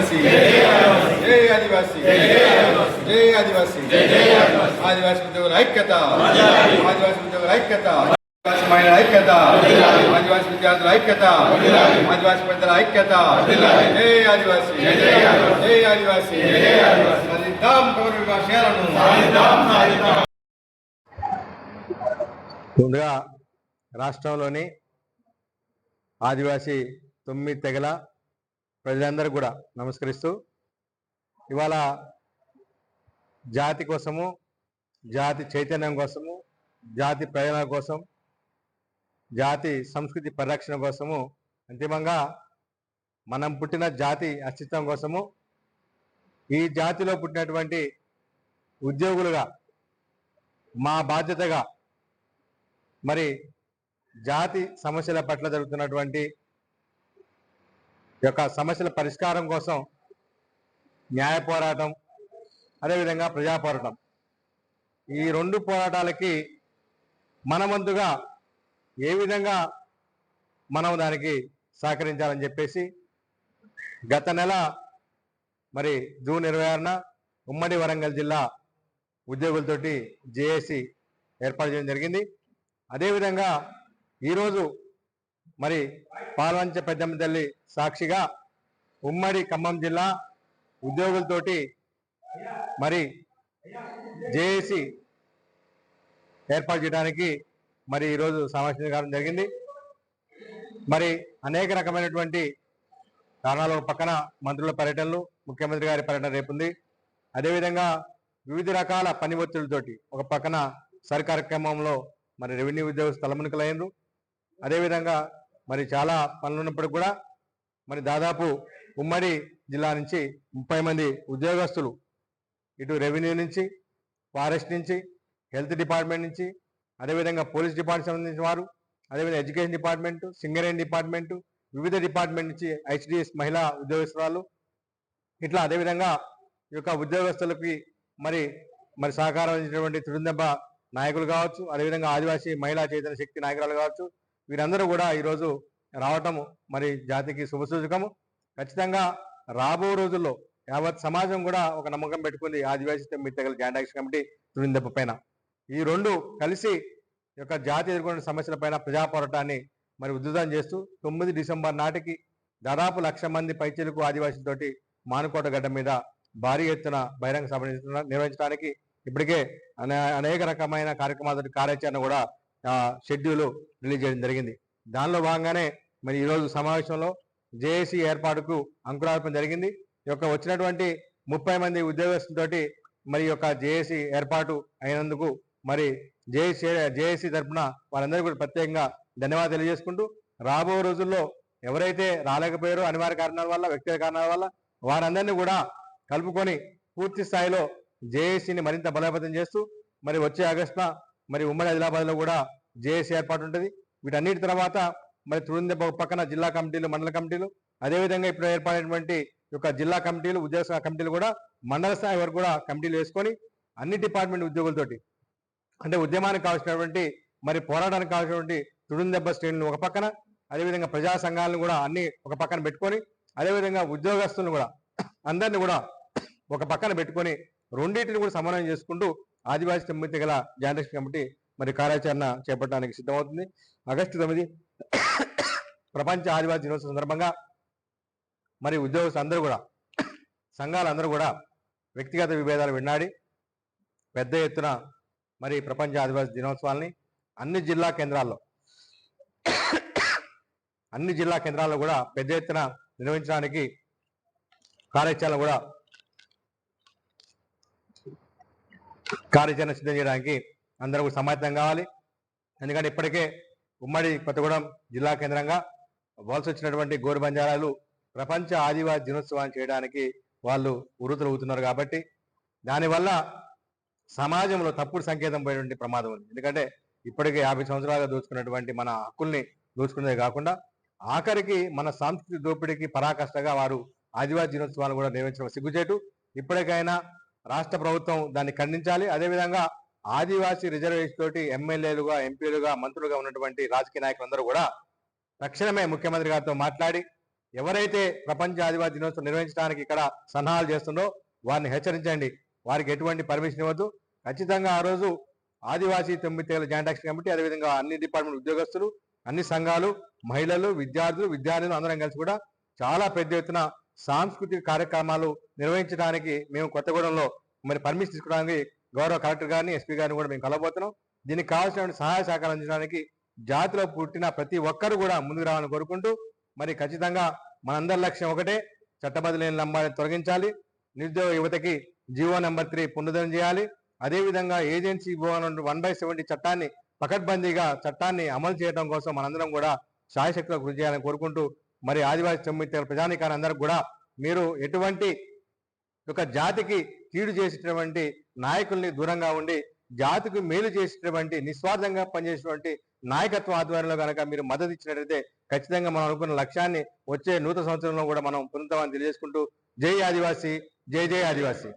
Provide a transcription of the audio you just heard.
आदिवासी जय आदिवासी जय आदिवासी आदिवासी उद्योग ऐक्यता आदिवासी उद्योग ऐक्यता आदिवासी महिला ऐक्यता आदिवासी विद्यार्थुల ఐక్యత आदिवासी పెద్దల ఐక్యత जय आदिवासी जय आदिवासी సాధిద్దాం పౌర విభాషలను ముందుగా రాష్ట్రంలోని ఆదివాసీ 9 తెగల ప్రజలందరూ కూడా నమస్కరిస్తూ ఇవాళ జాతి కోసము జాతి చైతన్యం కోసము జాతి ప్రయోజనాల కోసం జాతి సంస్కృతి పరిరక్షణ కోసము అంతిమంగా మనం పుట్టిన జాతి అస్తిత్వం కోసము ఈ జాతిలో పుట్టినటువంటి ఉద్యోగులుగా మా బాధ్యతగా మరి జాతి సమస్యల పట్ల జరుగుతున్నటువంటి యొక్క సమస్యల పరిష్కారం కోసం న్యాయ పోరాటం అదేవిధంగా ప్రజా పోరాటం ఈ రెండు పోరాటాలకి మనవంతుగా ఏ విధంగా మనం దానికి సహకరించాలని చెప్పేసి గత నెల మరి జూన్ 26న ఉమ్మడి వరంగల్ జిల్లా ఉద్యోగులతోటి జేఏసీ ఏర్పాటు చేయడం జరిగింది. అదేవిధంగా ఈరోజు మరి పాల్వంచ పెద్దమ్మ తల్లి సాక్షిగా ఉమ్మడి ఖమ్మం జిల్లా ఉద్యోగులతోటి మరి జేఏసీ ఏర్పాటు చేయడానికి మరి ఈరోజు సమావేశం కావడం జరిగింది. మరి అనేక రకమైనటువంటి కారణాలు పక్కన మంత్రుల పర్యటనలు ముఖ్యమంత్రి గారి పర్యటన రేపుంది. అదేవిధంగా వివిధ రకాల పని ఒత్తిడితోటి ఒక పక్కన సర్కారు కార్యక్రమంలో మరి రెవెన్యూ ఉద్యోగస్తులు తలమునకలైనరు. అదేవిధంగా మరి చాలా పనులు ఉన్నప్పటికీ కూడా మరి దాదాపు ఉమ్మడి జిల్లా నుంచి 30 మంది ఉద్యోగస్తులు ఇటు రెవెన్యూ నుంచి ఫారెస్ట్ నుంచి హెల్త్ డిపార్ట్మెంట్ నుంచి అదేవిధంగా పోలీస్ డిపార్ట్మెంట్ సంబంధించిన వారు అదేవిధంగా ఎడ్యుకేషన్ డిపార్ట్మెంటు సింగరేణి డిపార్ట్మెంటు వివిధ డిపార్ట్మెంట్ నుంచి హెచ్డిఎస్ మహిళా ఉద్యోగస్తురాలు ఇట్లా అదేవిధంగా ఈ యొక్క ఉద్యోగస్తులకి మరి మరి సహకారం అందించినటువంటి తుడుందెబ్బ నాయకులు కావచ్చు అదేవిధంగా ఆదివాసీ మహిళా చైతన్య శక్తి నాయకురాలు కావచ్చు వీరందరూ కూడా ఈరోజు రావటము మరి జాతికి శుభసూచకము. ఖచ్చితంగా రాబో రోజుల్లో యావత్ సమాజం కూడా ఒక నమ్మకం పెట్టుకుంది ఆదివాసీ 9 తెగల జాయింట్ యాక్షన్ కమిటీ తుడుందెబ్బ పైన. ఈ రెండు కలిసి యొక్క జాతి ఎదుర్కొన్న సమస్యల పైన ప్రజా పోరాటాన్ని మరి ఉధృతం చేస్తూ 9 డిసెంబర్ నాటికి దాదాపు 1,00,000 మంది పైచీలకు ఆదివాసీలతోటి మానుకోట గడ్డ మీద భారీ ఎత్తున బహిరంగ సభ నిర్వహించడానికి ఇప్పటికే అనేక రకమైన కార్యక్రమాలతో కార్యాచరణ కూడా షెడ్యూల్ రిలీజ్ చేయడం జరిగింది. దానిలో భాగంగానే మరి ఈరోజు సమావేశంలో జేఏసీ ఏర్పాటుకు అంకురార్పణ జరిగింది. ఈ యొక్క వచ్చినటువంటి 30 మంది ఉద్యోగస్తులతోటి మరి యొక్క జేఏసీ ఏర్పాటు అయినందుకు మరి జేఏసీ తరఫున వారందరూ కూడా ప్రత్యేకంగా ధన్యవాదాలు తెలియజేసుకుంటూ రాబో రోజుల్లో ఎవరైతే రాలేకపోయారో అనివార్య కారణాల వల్ల వ్యక్తిగత కారణాల వల్ల వారందరినీ కూడా కలుపుకొని పూర్తి స్థాయిలో జేఏసీని మరింత బలోపేతం చేస్తూ మరి వచ్చే ఆగస్టున మరి ఉమ్మడి ఆదిలాబాద్లో కూడా జేఏసీ ఏర్పాటు ఉంటుంది. వీటన్నిటి తర్వాత మరి తుడుందెబ్బ పక్కన జిల్లా కమిటీలు మండల కమిటీలు అదేవిధంగా ఇప్పుడు ఏర్పడినటువంటి యొక్క జిల్లా కమిటీలు ఉద్యోగ కమిటీలు కూడా మండల స్థాయి వరకు కూడా కమిటీలు వేసుకొని అన్ని డిపార్ట్మెంట్ ఉద్యోగులతోటి అంటే ఉద్యమానికి కావాల్సినటువంటి మరి పోరాటానికి కావాల్సినటువంటి తుడుందెబ్బ శ్రేణులు ఒక పక్కన అదేవిధంగా ప్రజా సంఘాలను కూడా అన్ని ఒక పక్కన పెట్టుకొని అదేవిధంగా ఉద్యోగస్తులను కూడా అందరినీ కూడా ఒక పక్కన పెట్టుకొని రెండింటిని కూడా సమన్వయం చేసుకుంటూ ఆదివాసీ 9 తెగల జాయింట్ యాక్షన్ కమిటీ మరి కార్యాచరణ చేపట్టడానికి సిద్ధమవుతుంది. ఆగస్టు 9 ప్రపంచ ఆదివాసీ దినోత్సవం సందర్భంగా మరి ఉద్యోగస్తులు అందరూ కూడా సంఘాలందరూ కూడా వ్యక్తిగత విభేదాలు విన్నాడి పెద్ద ఎత్తున మరి ప్రపంచ ఆదివాసీ దినోత్సవాల్ని అన్ని జిల్లా కేంద్రాల్లో కూడా పెద్ద ఎత్తున నిర్వహించడానికి కార్యాచరణ సిద్ధం చేయడానికి అందరూ సమాయత్తం కావాలి. ఎందుకంటే ఇప్పటికే ఉమ్మడి కొత్తగూడెం జిల్లా కేంద్రంగా వలస వచ్చినటువంటి గోరు బంజారాలు ప్రపంచ ఆదివాసీ దినోత్సవాన్ని చేయడానికి వాళ్ళు ఉరుతులవుతున్నారు. కాబట్టి దానివల్ల సమాజంలో తప్పుడు సంకేతం పోయేటువంటి ప్రమాదం ఉంది. ఎందుకంటే ఇప్పటికే 50 సంవత్సరాలుగా దోచుకున్నటువంటి మన హక్కుల్ని దోచుకునేదే కాకుండా ఆఖరికి మన సాంస్కృతిక దోపిడీకి పరాకాష్ఠగా వారు ఆదివాసీ దినోత్సవాలు కూడా నిర్వహించడం సిగ్గుచేటు. ఇప్పటికైనా రాష్ట్ర ప్రభుత్వం దాన్ని ఖండించాలి. అదేవిధంగా ఆదివాసీ రిజర్వేషన్ తోటి ఎమ్మెల్యేలుగా ఎంపీలుగా మంత్రులుగా ఉన్నటువంటి రాజకీయ నాయకులందరూ కూడా తక్షణమే ముఖ్యమంత్రి గారితో మాట్లాడి ఎవరైతే ప్రపంచ ఆదివాసీ దినోత్సవం నిర్వహించడానికి ఇక్కడ సన్నాహాలు చేస్తుండో వారిని హెచ్చరించండి. వారికి ఎటువంటి పర్మిషన్ ఇవ్వద్దు. ఖచ్చితంగా ఆ రోజు ఆదివాసీ 9 జాయింట్ యాక్షన్ కమిటీ, అదేవిధంగా అన్ని డిపార్ట్మెంట్ ఉద్యోగస్తులు, అన్ని సంఘాలు, మహిళలు, విద్యార్థులు అందరం కలిసి కూడా చాలా పెద్ద ఎత్తున సాంస్కృతిక కార్యక్రమాలు నిర్వహించడానికి మేము కొత్తగూడెంలో మరి పర్మిషన్ తీసుకోవడానికి గౌరవ కలెక్టర్ గారిని, ఎస్పీ గారిని కూడా మేము కలవబోతున్నాం. దీనికి కావాల్సిన సహాయ సహకారం అందించడానికి జాతిలో పుట్టిన ప్రతి ఒక్కరు కూడా ముందుకు రావాలని కోరుకుంటూ, మరి ఖచ్చితంగా మనందరి లక్ష్యం ఒకటే, చట్టబద్ధ లంబాన్ని తొలగించాలి, నిరుద్యోగ యువతకి జీవో నెంబర్ 3 పునరుద్ధరణ చేయాలి. అదేవిధంగా ఏజెన్సీ 1/70 చట్టాన్ని పకడ్బందీగా చట్టాన్ని అమలు చేయడం కోసం మనందరం కూడా శాయశక్తిలో కృషి చేయాలని కోరుకుంటూ, మరి ఆదివాసీ 9 ప్రజానీకాన్ని అందరికి కూడా మీరు ఎటువంటి ఒక జాతికి కీడు చేసేటటువంటి నాయకుల్ని దూరంగా ఉండి జాతికి మేలు చేసేటటువంటి నిస్వార్థంగా పనిచేసేటువంటి నాయకత్వ ఆధ్వర్యంలో కనుక మీరు మద్దతు ఇచ్చినట్లయితే ఖచ్చితంగా మనం అనుకున్న లక్ష్యాన్ని వచ్చే నూతన సంవత్సరంలో కూడా మనం పొందుతామని తెలియజేసుకుంటూ, జై ఆదివాసీ, జై జై ఆదివాసీ.